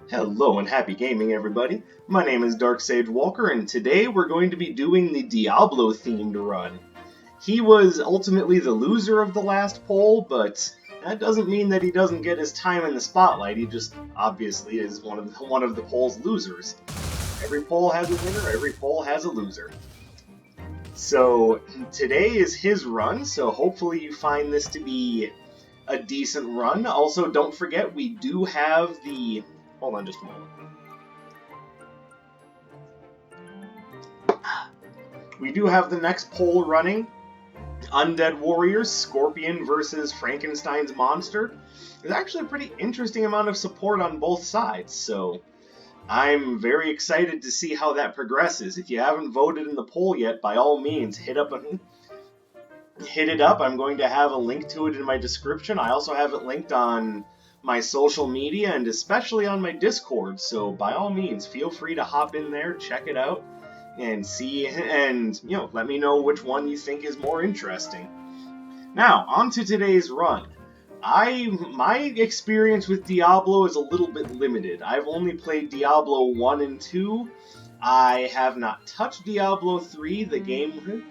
Hello and happy gaming, everybody. My name is Dark Sage Walker, and today we're going to be doing the Diablo themed run. He was ultimately the loser of the last poll, but that doesn't mean that he doesn't get his time in the spotlight. He just obviously is one of the poll's losers. Every poll has a winner, every poll has a loser. So today is his run, so hopefully you find this to be a decent run. Also, don't forget we do have the... Hold on just a moment. We do have the next poll running. Undead Warriors, Scorpion versus Frankenstein's Monster. There's actually a pretty interesting amount of support on both sides, so I'm very excited to see how that progresses. If you haven't voted in the poll yet, by all means, hit it up. I'm going to have a link to it in my description. I also have it linked on my social media and especially on my Discord, so by all means, feel free to hop in there, check it out, and see, and, let me know which one you think is more interesting. Now, on to today's run. My experience with Diablo is a little bit limited. I've only played Diablo 1 and 2. I have not touched Diablo 3. The game,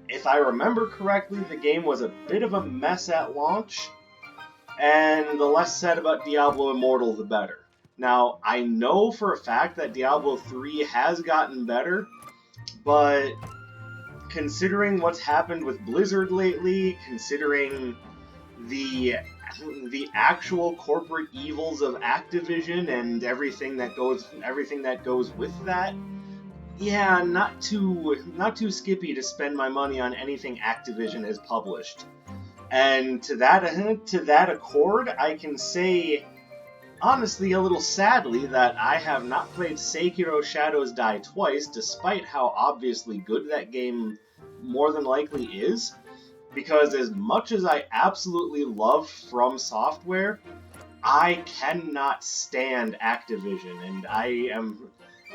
if I remember correctly, the game was a bit of a mess at launch, and the less said about Diablo Immortal, the better. Now, I know for a fact that Diablo 3 has gotten better, but considering what's happened with Blizzard lately, considering the actual corporate evils of Activision and everything that goes with that, yeah, not too skippy to spend my money on anything Activision has published. And to that accord, I can say, honestly, a little sadly, that I have not played Sekiro Shadows Die Twice, despite how obviously good that game more than likely is, because as much as I absolutely love From Software, I cannot stand Activision,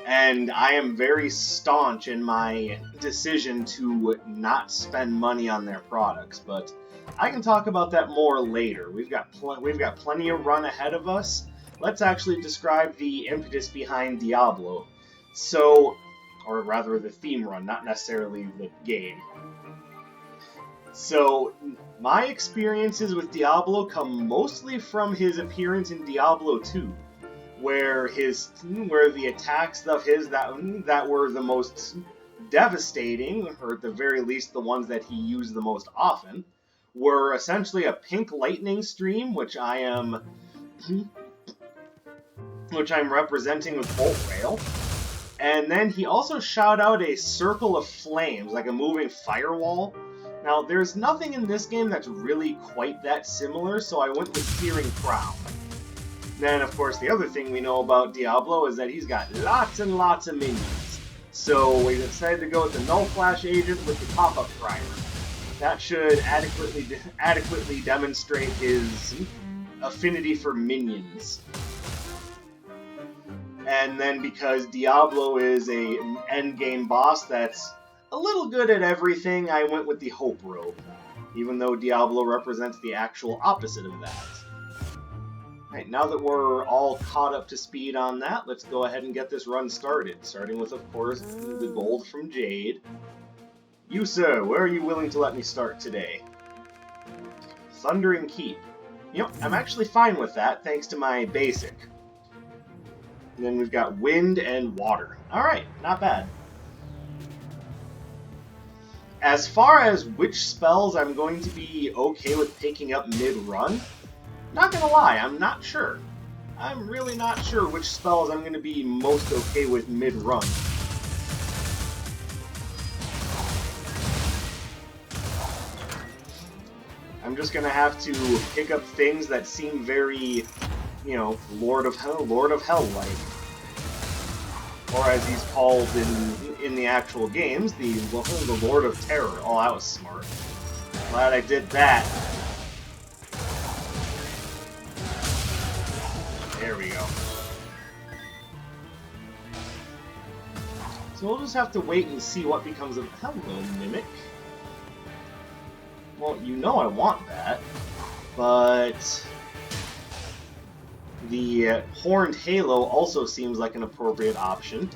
and I am very staunch in my decision to not spend money on their products, but I can talk about that more later. We've got plenty of run ahead of us. Let's actually describe the impetus behind Diablo. So, or rather the theme run, not necessarily the game. So, my experiences with Diablo come mostly from his appearance in Diablo 2, where the attacks of his that were the most devastating, or at the very least the ones that he used the most often, were essentially a pink lightning stream, which I'm representing with Bolt Rail. And then he also shot out a circle of flames, like a moving firewall. Now, there's nothing in this game that's really quite that similar, so I went with Searing Crown. Then, of course, the other thing we know about Diablo is that he's got lots and lots of minions. So we decided to go with the Null Flash Agent with the Pop-Up Primer. That should adequately demonstrate his affinity for minions. And then because Diablo is a endgame boss that's a little good at everything, I went with the Hope Robe, even though Diablo represents the actual opposite of that. Alright, now that we're all caught up to speed on that, let's go ahead and get this run started, starting with, of course, the gold from Jade. You, sir, where are you willing to let me start today? Thundering Keep. I'm actually fine with that, thanks to my basic. And then we've got Wind and Water. Alright, not bad. As far as which spells I'm going to be okay with picking up mid-run, not gonna lie, I'm not sure. I'm really not sure which spells I'm going to be most okay with mid-run. I'm just gonna have to pick up things that seem very, Lord of Hell-like. Or as he's called in the actual games, the Lord of Terror. Oh, that was smart. Glad I did that. There we go. So we'll just have to wait and see what becomes of... Hello, Mimic. Well, I want that, but... The Horned Halo also seems like an appropriate option,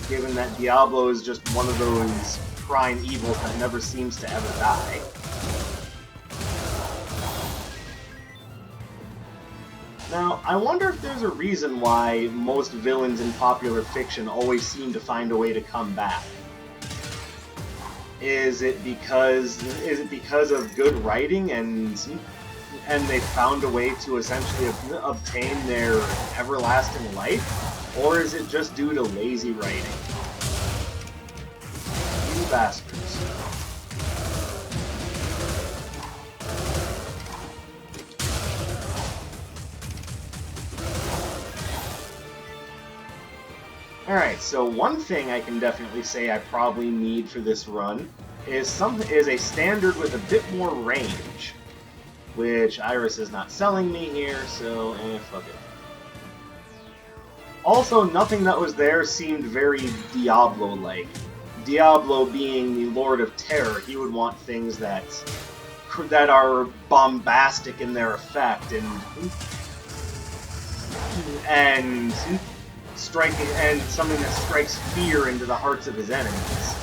given that Diablo is just one of those prime evils that never seems to ever die. Now, I wonder if there's a reason why most villains in popular fiction always seem to find a way to come back. Is it because of good writing and they found a way to essentially obtain their everlasting life? Or is it just due to lazy writing? You bastards. Alright, so one thing I can definitely say I probably need for this run is a standard with a bit more range. Which Iris is not selling me here, so fuck it. Also, nothing that was there seemed very Diablo-like. Diablo being the Lord of Terror, he would want things that are bombastic in their effect and something that strikes fear into the hearts of his enemies.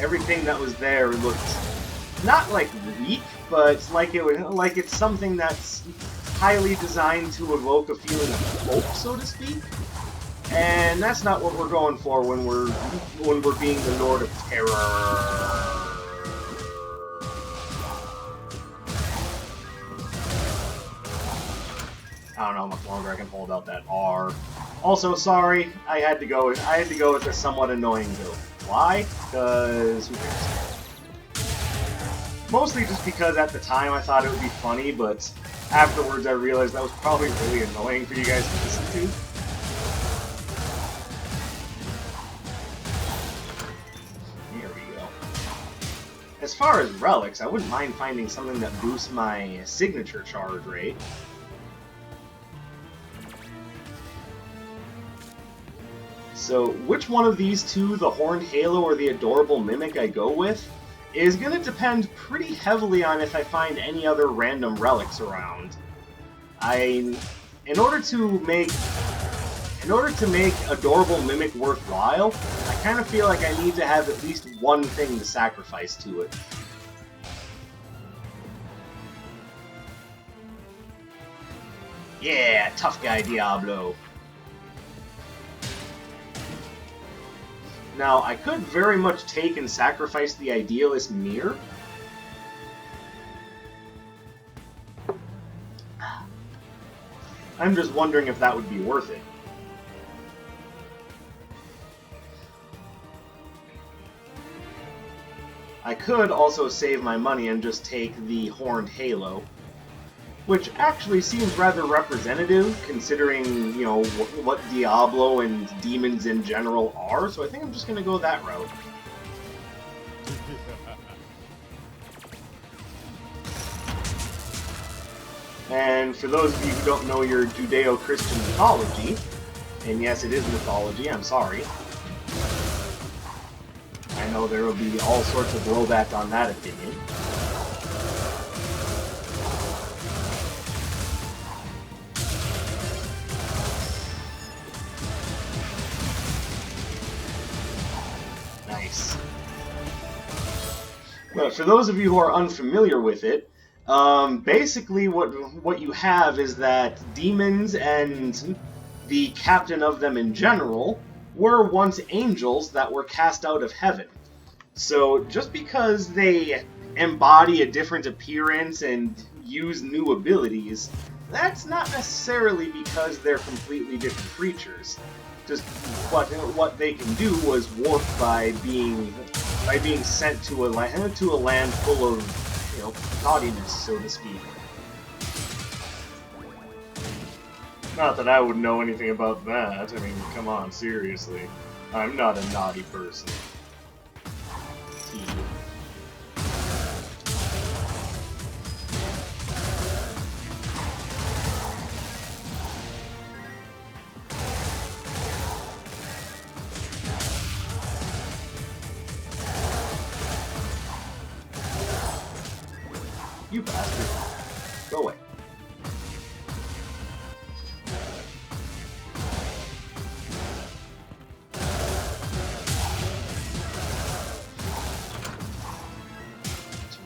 Everything that was there looked not like weak, but like it's something that's highly designed to evoke a feeling of hope, so to speak. And that's not what we're going for when we're being the Lord of Terror. I don't know how much longer I can hold out that R. Also, sorry, I had to go with a somewhat annoying build. Why? Because who cares? Mostly just because at the time I thought it would be funny, but afterwards I realized that was probably really annoying for you guys to listen to. Here we go. As far as relics, I wouldn't mind finding something that boosts my signature charge rate. So, which one of these two, the Horned Halo or the Adorable Mimic, I go with, is going to depend pretty heavily on if I find any other random relics around. In order to make Adorable Mimic worthwhile, I kind of feel like I need to have at least one thing to sacrifice to it. Yeah, tough guy Diablo. Now, I could very much take and sacrifice the Idealist Mirror. I'm just wondering if that would be worth it. I could also save my money and just take the Horned Halo, which actually seems rather representative, considering, you know, what Diablo and demons in general are, so I think I'm just going to go that route. And for those of you who don't know your Judeo-Christian mythology, and yes, it is mythology, I'm sorry. I know there will be all sorts of blowback on that opinion. Nice. But for those of you who are unfamiliar with it, basically what you have is that demons and the captain of them in general were once angels that were cast out of heaven. So just because they embody a different appearance and use new abilities, that's not necessarily because they're completely different creatures. Just what they can do was warped by being sent to a land full of, you know, naughtiness, so to speak. Not that I would know anything about that. I mean, come on, seriously. I'm not a naughty person. You bastard. Go away.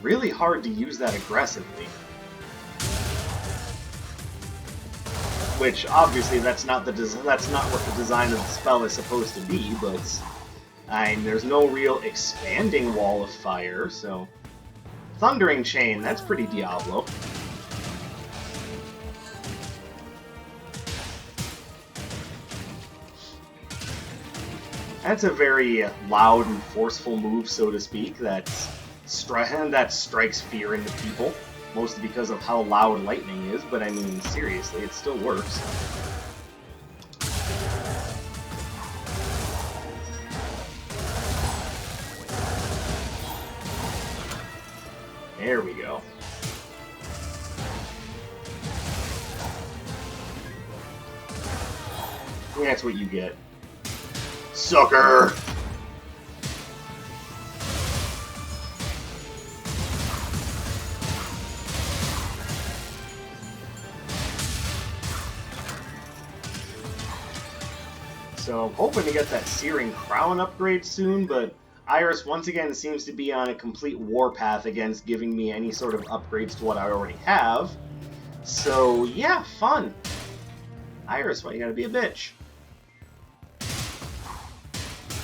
really hard to use that aggressively. Which, obviously, that's not what the design of the spell is supposed to be, but there's no real expanding wall of fire, so... Thundering Chain, that's pretty Diablo. That's a very loud and forceful move, so to speak, that strikes fear into people. Mostly because of how loud lightning is, but I mean, seriously, it still works. There we go. That's what you get. Sucker! So I'm hoping to get that Searing Crown upgrade soon, but Iris once again seems to be on a complete warpath against giving me any sort of upgrades to what I already have. So yeah, fun. Iris, why you gotta be a bitch?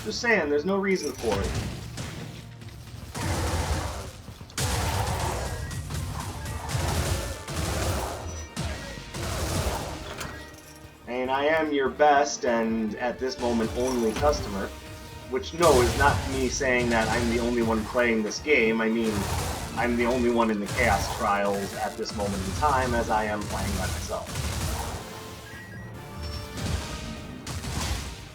Just saying, there's no reason for it. And I am your best and, at this moment, only customer. Which, no, is not me saying that I'm the only one playing this game. I mean, I'm the only one in the Chaos Trials at this moment in time, as I am playing by myself.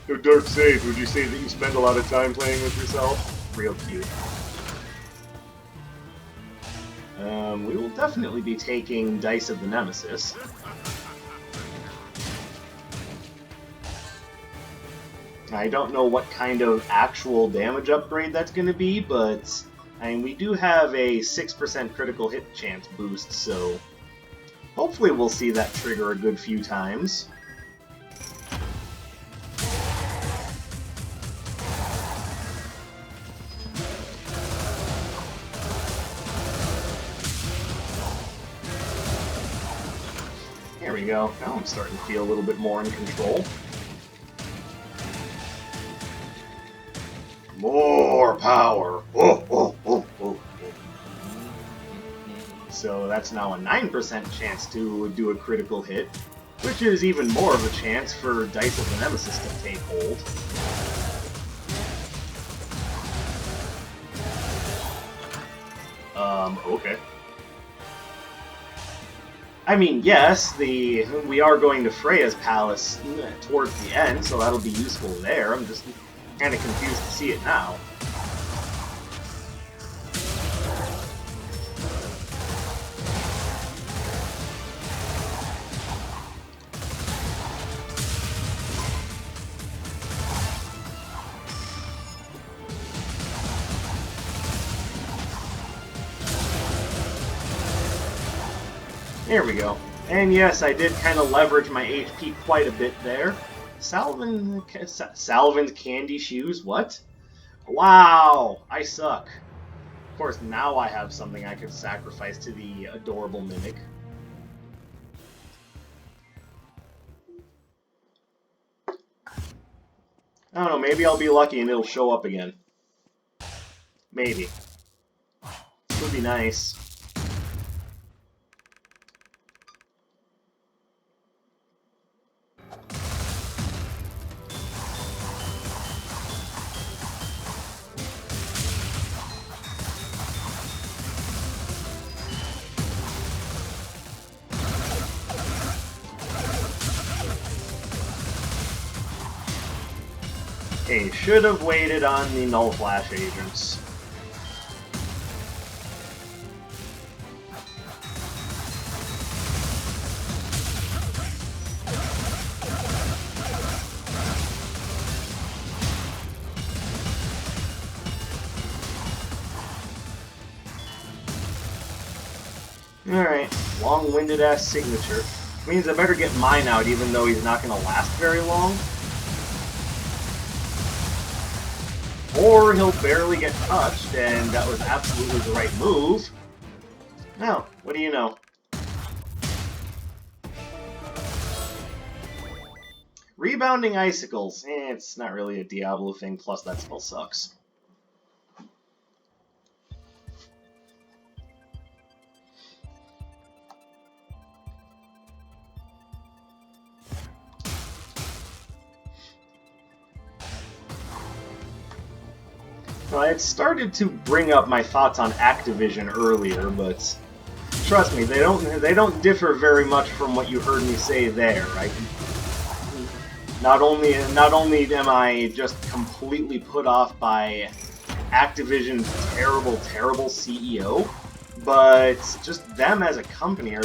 So, Dark Sage, would you say that you spend a lot of time playing with yourself? Real cute. We will definitely be taking Dice of the Nemesis. I don't know what kind of actual damage upgrade that's going to be, but I mean, we do have a 6% critical hit chance boost, so hopefully we'll see that trigger a good few times. There we go. Now I'm starting to feel a little bit more in control. More power! Oh, oh, oh, oh, oh. So that's now a 9% chance to do a critical hit, which is even more of a chance for Dice of the Nemesis to take hold. Okay. I mean, yes, we are going to Freya's palace towards the end, so that'll be useful there. I'm just kind of confused to see it now. There we go. And yes, I did kind of leverage my HP quite a bit there. Salvin's candy shoes? What? Wow! I suck. Of course, now I have something I could sacrifice to the adorable mimic. I don't know, maybe I'll be lucky and it'll show up again. Maybe. Would be nice. Okay, should have waited on the Null Flash agents. Alright, long-winded ass signature. Means I better get mine out even though he's not going to last very long. Or he'll barely get touched, and that was absolutely the right move. Now, what do you know? Rebounding icicles. It's not really a Diablo thing, plus that spell sucks. Well, I had started to bring up my thoughts on Activision earlier, but trust me, they don't differ very much from what you heard me say there. Not only am I just completely put off by Activision's terrible CEO, but just them as a company are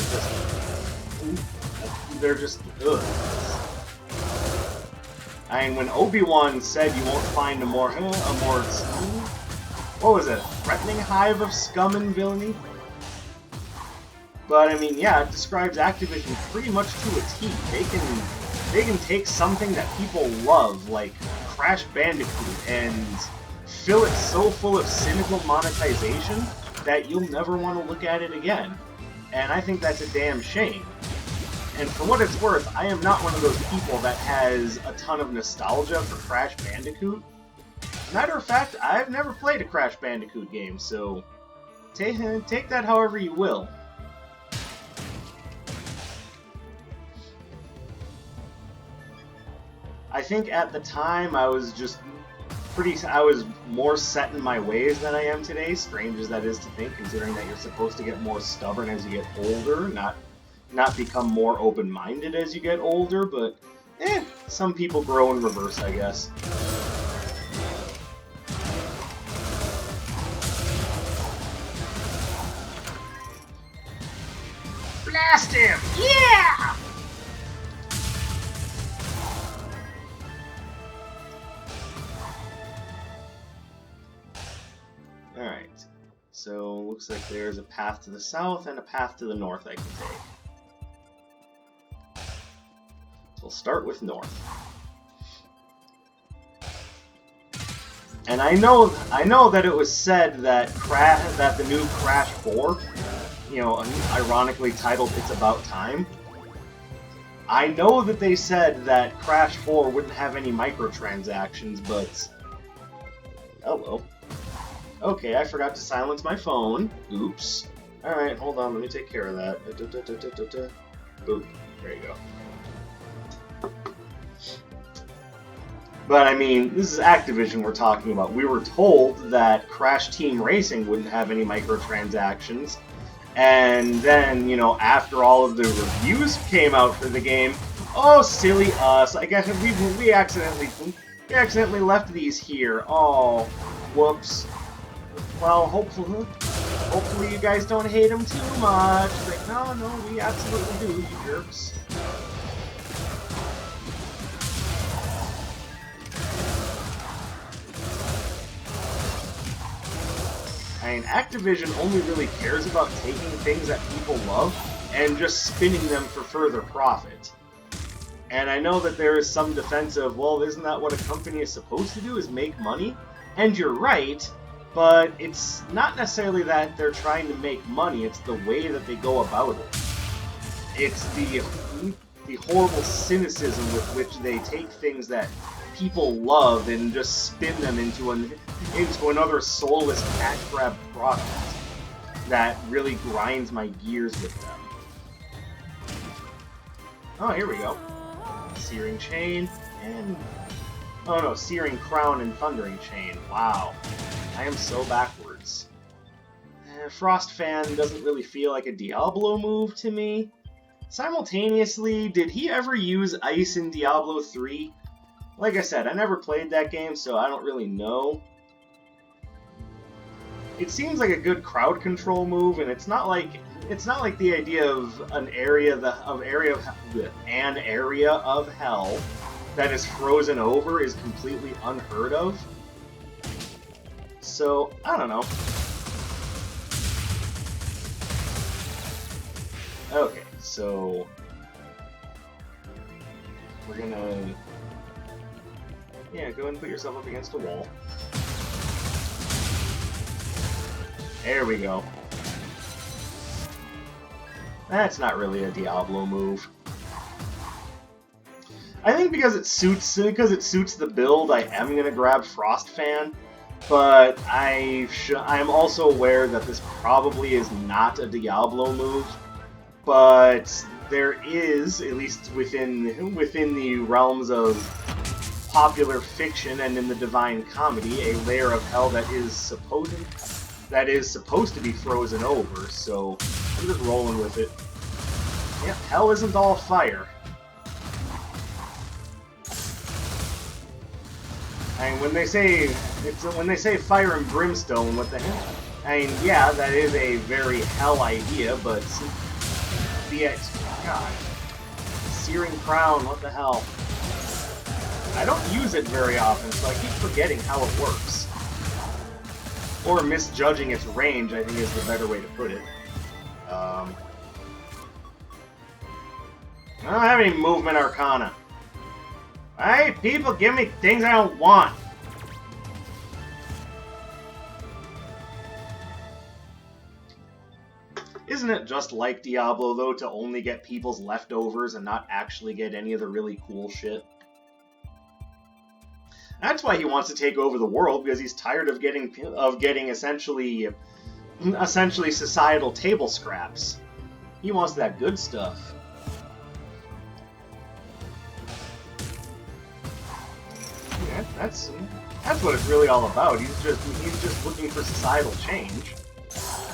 they're just ugh. I mean, when Obi-Wan said you won't find a more what was it, a threatening hive of scum and villainy? But I mean, yeah, it describes Activision pretty much to a T. They can take something that people love, like Crash Bandicoot, and fill it so full of cynical monetization that you'll never want to look at it again. And I think that's a damn shame. And for what it's worth, I am not one of those people that has a ton of nostalgia for Crash Bandicoot. Matter of fact, I've never played a Crash Bandicoot game, so take that however you will. I think at the time I was more set in my ways than I am today, strange as that is to think, considering that you're supposed to get more stubborn as you get older, not become more open-minded as you get older, but some people grow in reverse, I guess. Blast him! Yeah! Alright, so looks like there's a path to the south and a path to the north I can take. So we'll start with north. And I know that it was said that the new Crash 4, ironically titled It's About Time. I know that they said that Crash 4 wouldn't have any microtransactions, but hello. Okay, I forgot to silence my phone. Oops. Alright, hold on, let me take care of that. Boop. There you go. But I mean, this is Activision we're talking about. We were told that Crash Team Racing wouldn't have any microtransactions. And then, after all of the reviews came out for the game, oh, silly us. I guess we accidentally left these here. Oh, whoops. Well, hopefully you guys don't hate them too much. Like, no, we absolutely do, you jerks. I mean, Activision only really cares about taking things that people love and just spinning them for further profit. And I know that there is some defense of, well, isn't that what a company is supposed to do, is make money? And you're right, but it's not necessarily that they're trying to make money, it's the way that they go about it. It's the horrible cynicism with which they take things that people love and just spin them into another soulless cash grab product that really grinds my gears with them. Oh, here we go. Searing Chain and... oh no, Searing Crown and Thundering Chain. Wow. I am so backwards. Frost Fan doesn't really feel like a Diablo move to me. Simultaneously, did he ever use Ice in Diablo 3? Like I said, I never played that game, so I don't really know. It seems like a good crowd control move, and it's not like the idea of an area of hell that is frozen over is completely unheard of. So I don't know. Okay, so we're gonna. Yeah, go ahead and put yourself up against a wall. There we go. That's not really a Diablo move. I think because it suits the build, I am gonna grab Frost Fan, but I'm also aware that this probably is not a Diablo move. But there is, at least within the realms of popular fiction and in the Divine Comedy, a layer of hell that is supposed to be frozen over. So I'm just rolling with it. Yep, hell isn't all fire. I mean, when they say fire and brimstone, what the hell? I mean, yeah, that is a very hell idea, but God, searing crown, what the hell? I don't use it very often, so I keep forgetting how it works, or misjudging its range. I think is the better way to put it. I don't have any movement arcana. Hey, people give me things I don't want. Isn't it just like Diablo, though, to only get people's leftovers and not actually get any of the really cool shit? That's why he wants to take over the world, because he's tired of getting essentially societal table scraps. He wants that good stuff. Yeah, that's what it's really all about. He's just looking for societal change.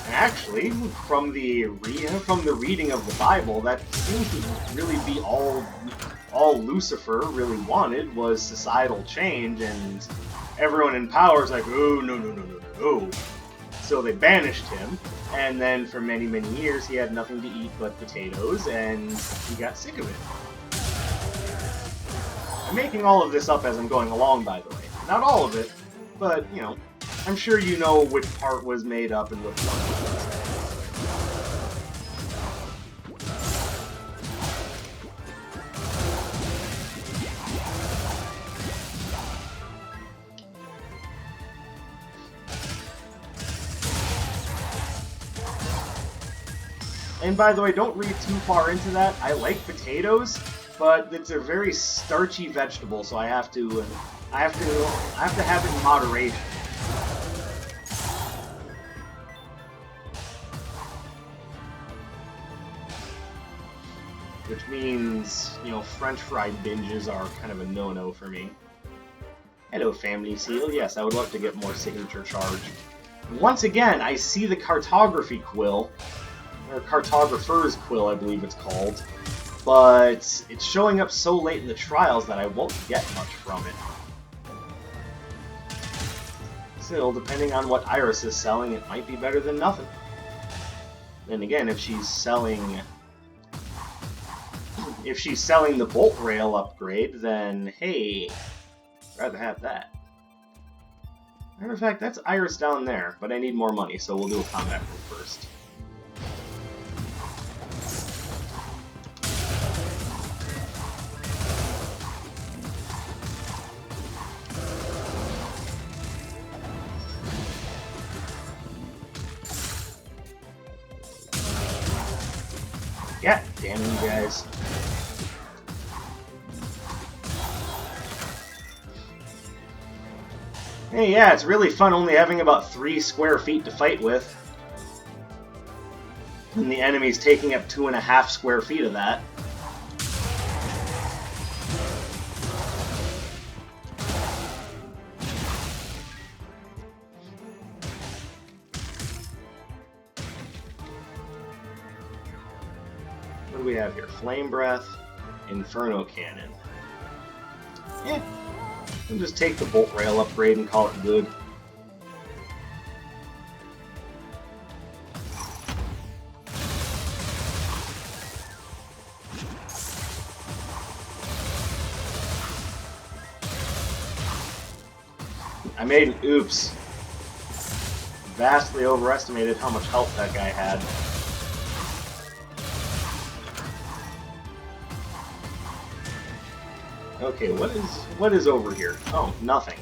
And actually, from the reading of the Bible, that seems to really be all Lucifer really wanted was societal change, and everyone in power is like, oh, no. So they banished him, and then for many, many years he had nothing to eat but potatoes, and he got sick of it. I'm making all of this up as I'm going along, by the way. Not all of it, but, you know, I'm sure you know which part was made up and which one wasn't. And by the way, don't read too far into that. I like potatoes, but it's a very starchy vegetable, so I have to have it in moderation. Which means, you know, French fry binges are kind of a no-no for me. Hello, Family Seal. Yes, I would love to get more signature charge. Once again, I see the cartography quill, or cartographer's quill, I believe it's called, but it's showing up so late in the trials that I won't get much from it. Still, depending on what Iris is selling, it might be better than nothing. Then again, if she's selling the bolt rail upgrade, then hey, I'd rather have that. Matter of fact, that's Iris down there, but I need more money, so we'll do a combat move first. Yeah, damn you guys. Hey, yeah, it's really fun only having about 3 square feet to fight with. And the enemy's taking up 2.5 square feet of that. What do we have here? Flame Breath, Inferno Cannon. Eh. We'll just take the Bolt Rail upgrade and call it good. I made an oops. Vastly overestimated how much health that guy had. Okay, what is over here? Oh, nothing.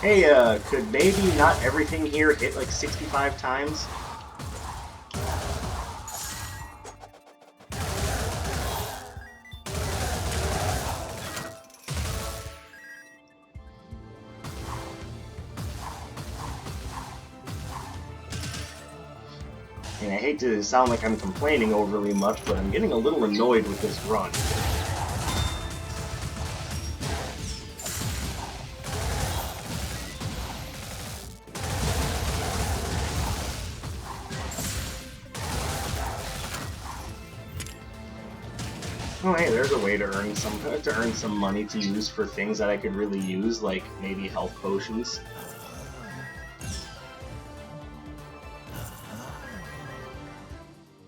Hey, could maybe not everything here hit like 65 times? And I hate to sound like I'm complaining overly much, but I'm getting a little annoyed with this run. Oh hey, there's a way to earn some money to use for things that I could really use, like maybe health potions.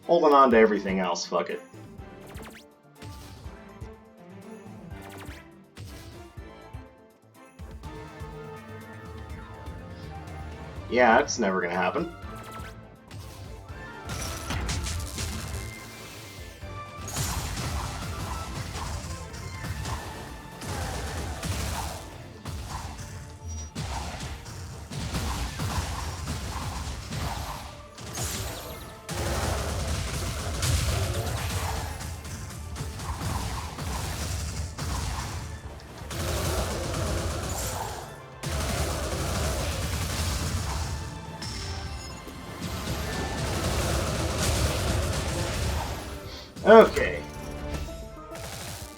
Holding on to everything else, fuck it. Yeah, that's never gonna happen. Okay.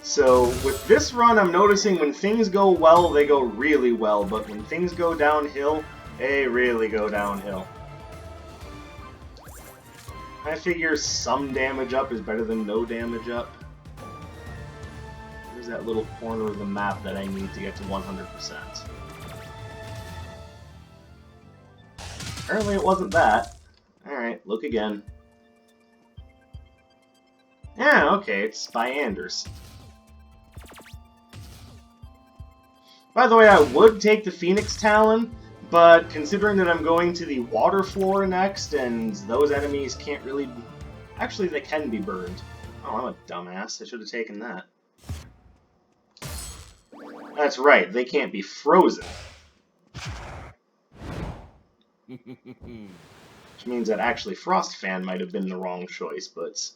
So, with this run, I'm noticing when things go well, they go really well, but when things go downhill, they really go downhill. I figure some damage up is better than no damage up. There's that little corner of the map that I need to get to 100%. Apparently it wasn't that. Alright, look again. Yeah, okay, it's by Anders. By the way, I would take the Phoenix Talon, but considering that I'm going to the water floor next, and those enemies can't really... Actually, they can be burned. Oh, I'm a dumbass. I should have taken that. That's right, they can't be frozen. Which means that actually Frost Fan might have been the wrong choice, but...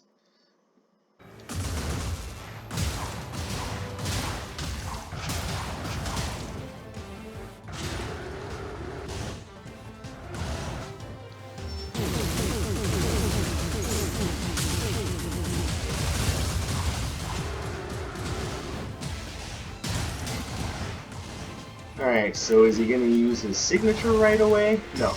Alright, so is he going to use his signature right away? No.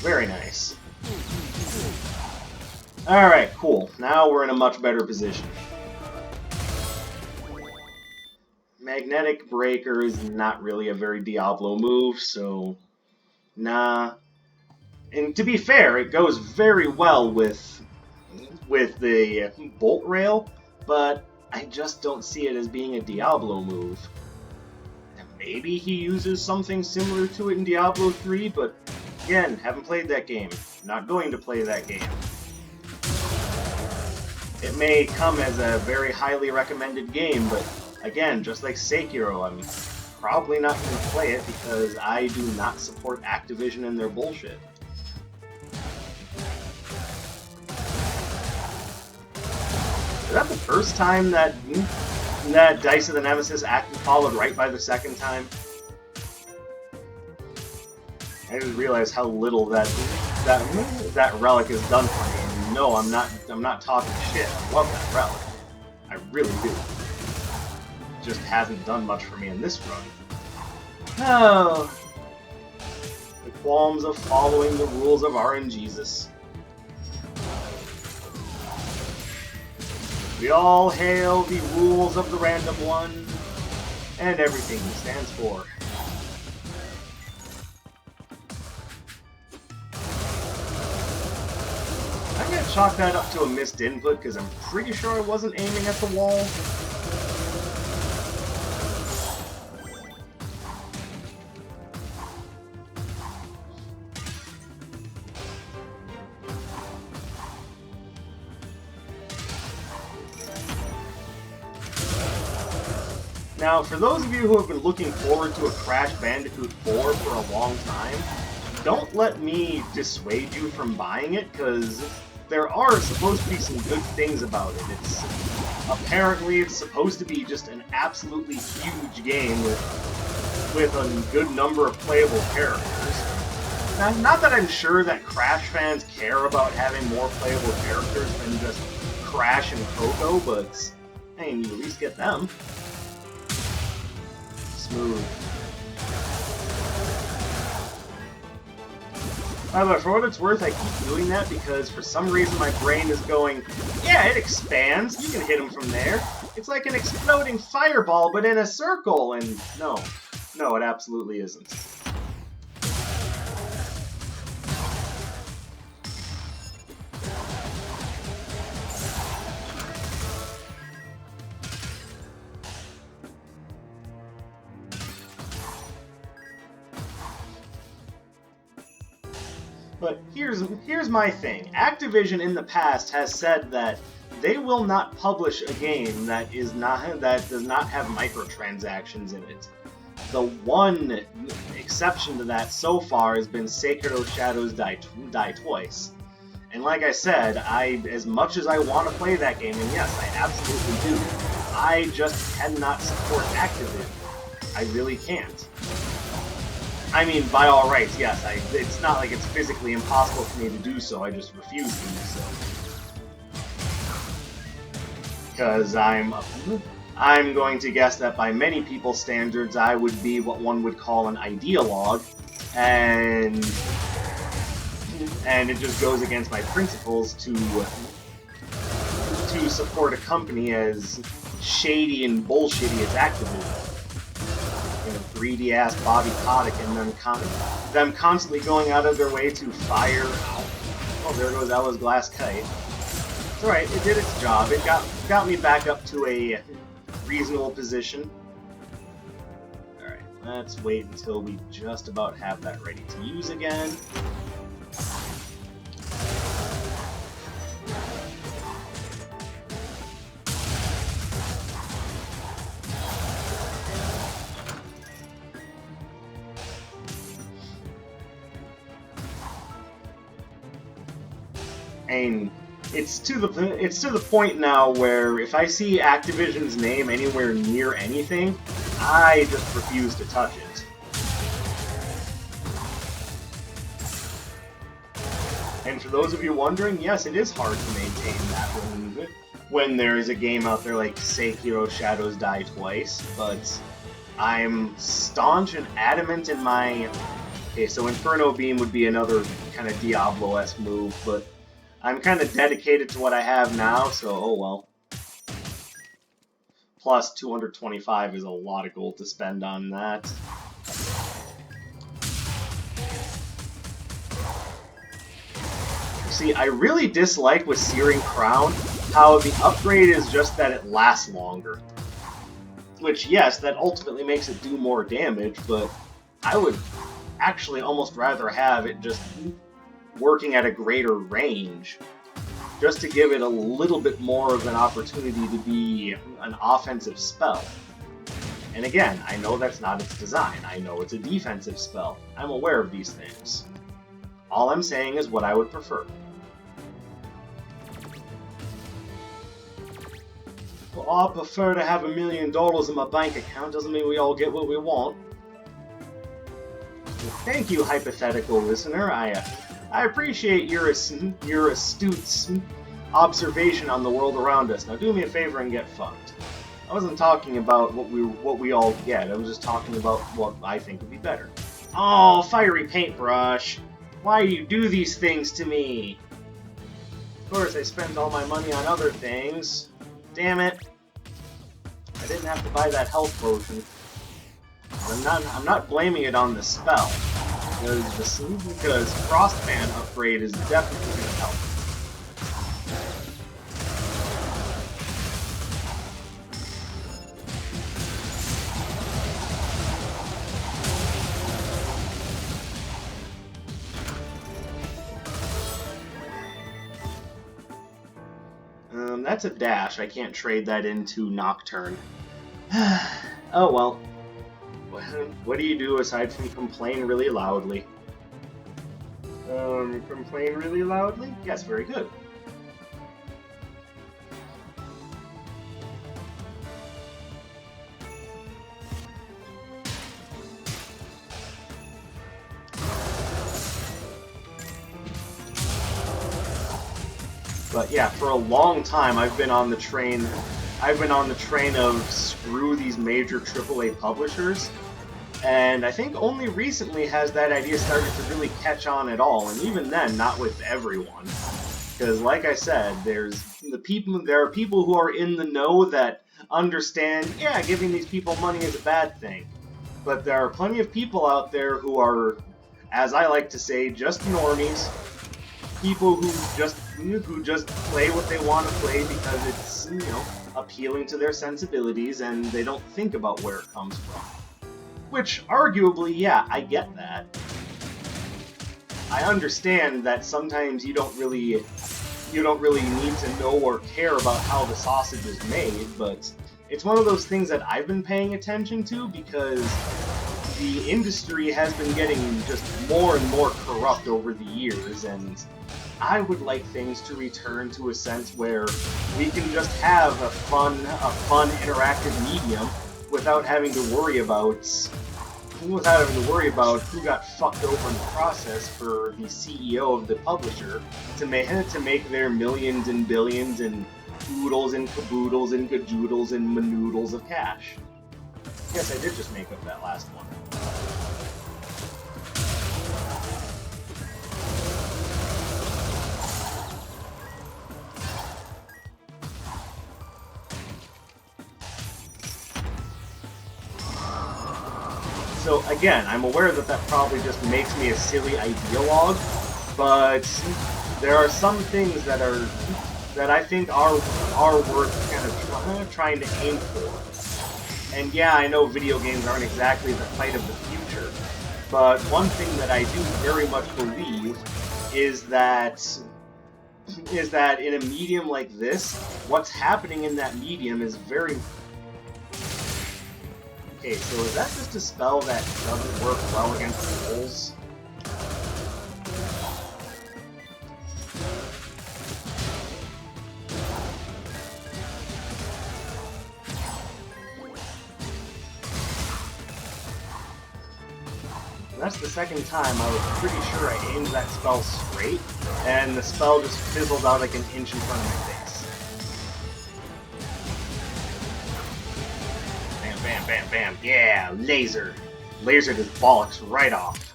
Very nice. Alright, cool. Now we're in a much better position. Magnetic Breaker is not really a very Diablo move, so... Nah. And to be fair, it goes very well with the Bolt Rail, but I just don't see it as being a Diablo move. And maybe he uses something similar to it in Diablo 3, but again, haven't played that game. Not going to play that game. It may come as a very highly recommended game, but again, just like Sekiro, I'm probably not going to play it because I do not support Activision and their bullshit. Is that the first time that Dice of the Nemesis followed right by the second time? I didn't realize how little that relic has done for me. And no, I'm not talking shit. I love that relic. I really do. It just hasn't done much for me in this run. Oh. The qualms of following the rules of RNGesus. We all hail the rules of the random one, and everything he stands for. I'm gonna chalk that up to a missed input, because I'm pretty sure I wasn't aiming at the wall. Now, for those of you who have been looking forward to a Crash Bandicoot 4 for a long time, don't let me dissuade you from buying it, because there are supposed to be some good things about it. Apparently it's supposed to be just an absolutely huge game with a good number of playable characters. Now, not that I'm sure that Crash fans care about having more playable characters than just Crash and Coco, but hey, you at least get them. Smooth. By the way, for what it's worth, I keep doing that because for some reason my brain is going, yeah, it expands, you can hit him from there. It's like an exploding fireball, but in a circle, and no, it absolutely isn't. But here's my thing. Activision in the past has said that they will not publish a game that does not have microtransactions in it. The one exception to that so far has been Sekiro Shadows Die Twice. And like I said, as much as I want to play that game, and yes, I absolutely do, I just cannot support Activision. I really can't. I mean, by all rights, yes, it's not like it's physically impossible for me to do so, I just refuse to do so. Because I'm going to guess that by many people's standards, I would be what one would call an ideologue, and it just goes against my principles to support a company as shady and bullshitty as Activision. Greedy-ass Bobby Kotick and them constantly going out of their way to fire... Oh, there goes Ella's glass kite. It's alright, it did its job. It got me back up to a reasonable position. Alright, let's wait until we just about have that ready to use again. And it's to the point now where if I see Activision's name anywhere near anything, I just refuse to touch it. And for those of you wondering, yes, it is hard to maintain that when there is a game out there like Sekiro Shadows Die Twice, but I'm staunch and adamant in my... Okay, so Inferno Beam would be another kind of Diablo-esque move, but I'm kind of dedicated to what I have now, so oh well. Plus 225 is a lot of gold to spend on that. See, I really dislike with Searing Crown how the upgrade is just that it lasts longer. Which, yes, that ultimately makes it do more damage, but I would actually almost rather have it just working at a greater range, just to give it a little bit more of an opportunity to be an offensive spell. And again, I know that's not its design. I know it's a defensive spell. I'm aware of these things. All I'm saying is what I would prefer. Well, I prefer to have $1 million in my bank account. Doesn't mean we all get what we want. Well, thank you, hypothetical listener. I appreciate your astute observation on the world around us. Now do me a favor and get fucked. I wasn't talking about what we all get. I was just talking about what I think would be better. Oh, fiery paintbrush! Why do you do these things to me? Of course, I spent all my money on other things. Damn it! I didn't have to buy that health potion. I'm not blaming it on the spell. Because Frostman upgrade is definitely going to help. That's a dash. I can't trade that into Nocturne. Oh well. What do you do aside from complain really loudly? Complain really loudly? Yes, very good. But yeah, for a long time I've been on the train. I've been on the train of screw these major AAA publishers, and I think only recently has that idea started to really catch on at all, and even then, not with everyone. Because, like I said, there are people who are in the know that understand, yeah, giving these people money is a bad thing. But there are plenty of people out there who are, as I like to say, just normies, people who just play what they want to play because it's appealing to their sensibilities, and they don't think about where it comes from. Which, arguably, yeah, I get that. I understand that sometimes you don't really need to know or care about how the sausage is made, but it's one of those things that I've been paying attention to because the industry has been getting just more and more corrupt over the years, and I would like things to return to a sense where we can just have a fun interactive medium without having to worry about who got fucked over in the process for the CEO of the publisher to make their millions and billions and oodles and caboodles and gajoodles and manoodles of cash. Yes, I did just make up that last one. So again, I'm aware that that probably just makes me a silly ideologue, but there are some things that I think are worth kind of trying to aim for. And yeah, I know video games aren't exactly the fight of the future, but one thing that I do very much believe is that in a medium like this, what's happening in that medium is very... Okay, so is that just a spell that doesn't work well against trolls? That's the second time I was pretty sure I aimed that spell straight, and the spell just fizzled out like an inch in front of my face. Bam, bam, bam, bam. Yeah, laser. Laser just bollocks right off.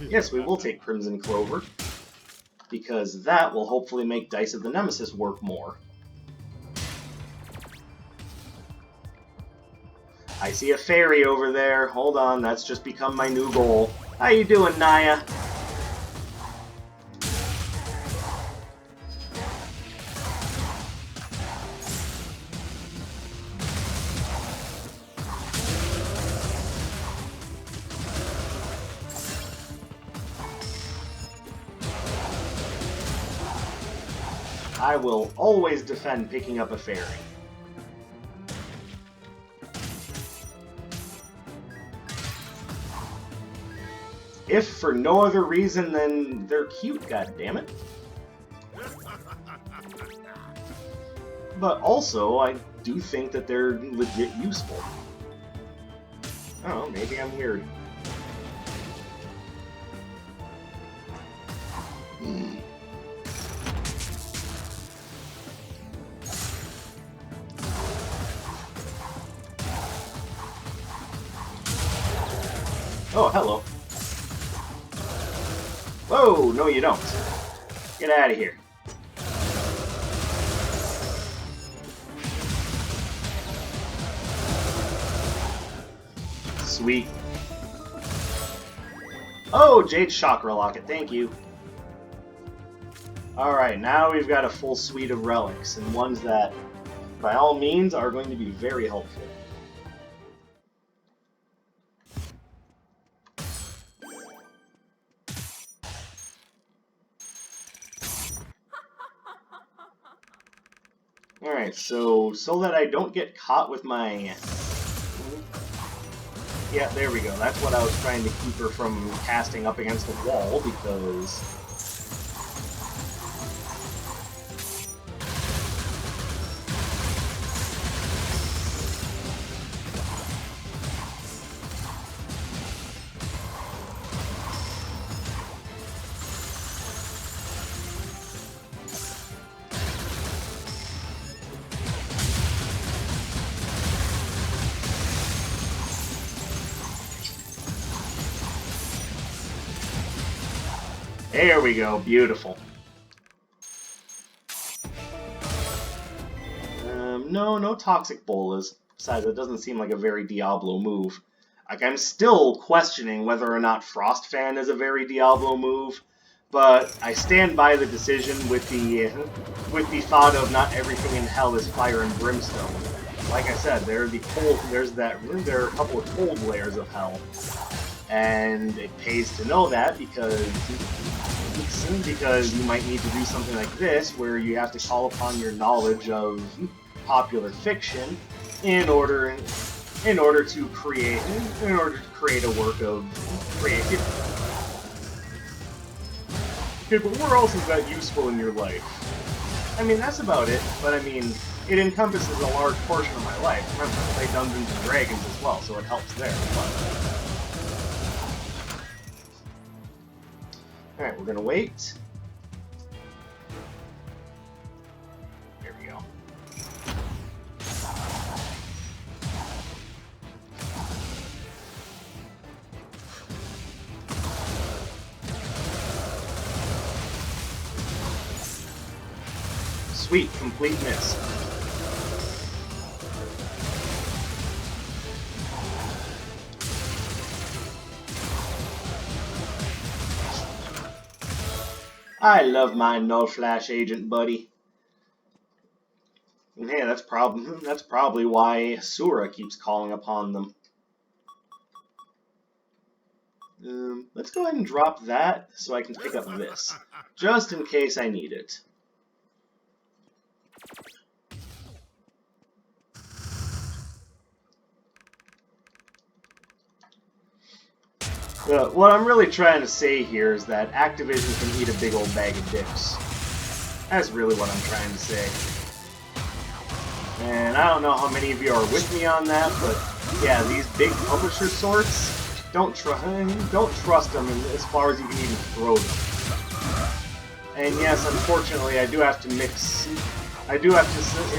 Yes, we will take Crimson Clover, because that will hopefully make Dice of the Nemesis work more. I see a fairy over there. Hold on, that's just become my new goal. How you doing, Naya? I will always defend picking up a fairy. If for no other reason than they're cute, goddammit. But also, I do think that they're legit useful. Oh, maybe I'm weird. Oh, hello. Whoa, no you don't. Get out of here. Sweet. Oh, Jade Chakra Locket, thank you. Alright, now we've got a full suite of relics, and ones that, by all means, are going to be very helpful. Alright. Alright, so that I don't get caught with my... Yeah, there we go. That's what I was trying to keep her from casting up against the wall, because... There we go, beautiful. No toxic bolas. Besides, it doesn't seem like a very Diablo move. Like, I'm still questioning whether or not Frost Fan is a very Diablo move, but I stand by the decision with the thought of not everything in hell is fire and brimstone. Like I said, there are a couple of cold layers of hell, and it pays to know that because you might need to do something like this, where you have to call upon your knowledge of popular fiction in order to create a work of creativity. Okay, but where else is that useful in your life? I mean, that's about it, but I mean, it encompasses a large portion of my life. Remember, I play Dungeons and Dragons as well, so it helps there. Alright, we're gonna wait. There we go. Sweet, complete miss. I love my Null Flash agent, buddy. And hey, that's probably why Sura keeps calling upon them. Let's go ahead and drop that so I can pick up this, just in case I need it. What I'm really trying to say here is that Activision can eat a big old bag of dicks. That's really what I'm trying to say. And I don't know how many of you are with me on that, but yeah, these big publisher sorts, don't trust them as far as you can even throw them. And yes, unfortunately, I do have to at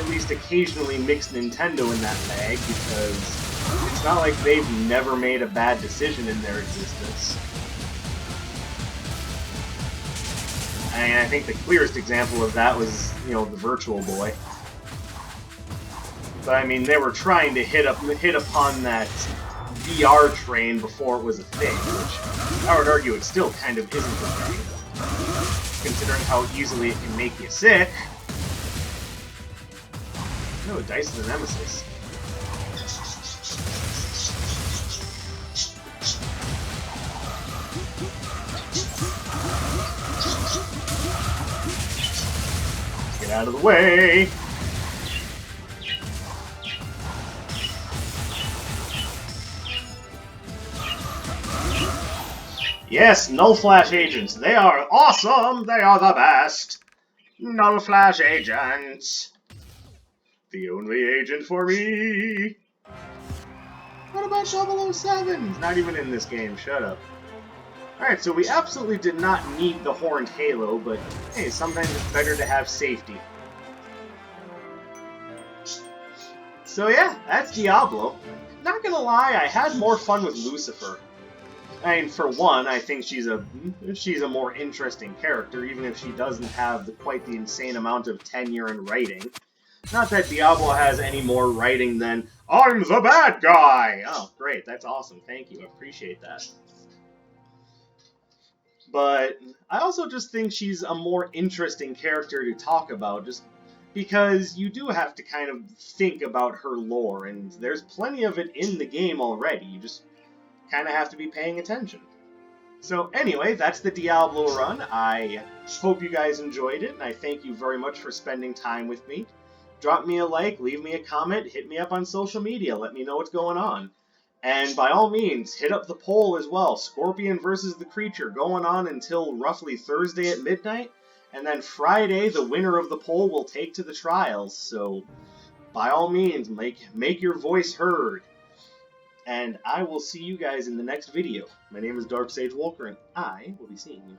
least occasionally mix Nintendo in that bag, because it's not like they've never made a bad decision in their existence. And I think the clearest example of that was, the Virtual Boy. But I mean, they were trying to hit upon that VR train before it was a thing, which I would argue it still kind of isn't a thing, considering how easily it can make you sick. No, Dice is a nemesis. Get out of the way! Yes, Null Flash agents. They are awesome! They are the best! Null Flash agents! The only agent for me! What about 007? He's not even in this game, shut up. Alright, so we absolutely did not need the Horned Halo, but hey, sometimes it's better to have safety. So yeah, that's Diablo. Not gonna lie, I had more fun with Lucifer. I mean, for one, I think she's a more interesting character, even if she doesn't have quite the insane amount of tenure in writing. Not that Diablo has any more writing than, I'm the bad guy! Oh, great, that's awesome, thank you, I appreciate that. But I also just think she's a more interesting character to talk about, just because you do have to kind of think about her lore, and there's plenty of it in the game already, you just kind of have to be paying attention. So anyway, that's the Diablo run. I hope you guys enjoyed it, and I thank you very much for spending time with me. drop me a like, leave me a comment, hit me up on social media, let me know what's going on. And by all means, hit up the poll as well. Scorpion versus the Creature going on until roughly Thursday at midnight. And then Friday, the winner of the poll will take to the trials. So by all means, make your voice heard. And I will see you guys in the next video. My name is Dark Sage Walker, and I will be seeing you